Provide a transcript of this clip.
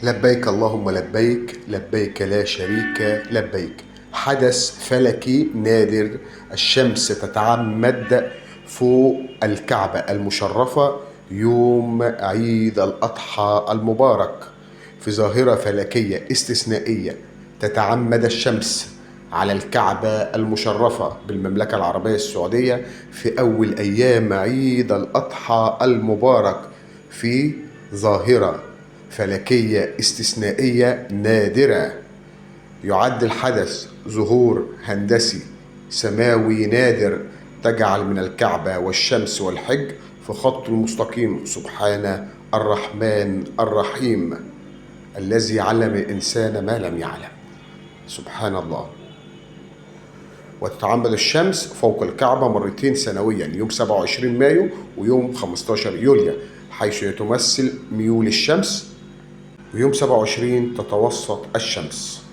لبيك اللهم لبيك، لبيك لا شريك لبيك. حدث فلكي نادر، الشمس تتعمد فوق الكعبة المشرفة يوم عيد الأضحى المبارك. في ظاهرة فلكية استثنائية تتعمد الشمس على الكعبة المشرفة بالمملكة العربية السعودية في أول أيام عيد الأضحى المبارك، في ظاهرة فلكية استثنائية نادرة. يعد الحدث ظهور هندسي سماوي نادر تجعل من الكعبة والشمس والحج في خط مستقيم. سبحان الرحمن الرحيم الذي علم الإنسان ما لم يعلم. سبحان الله. وتتعمد الشمس فوق الكعبة مرتين سنويا، يوم 27 مايو ويوم 15 يوليو، حيث يتمثل ميول الشمس، ويوم 27 تتوسط الشمس.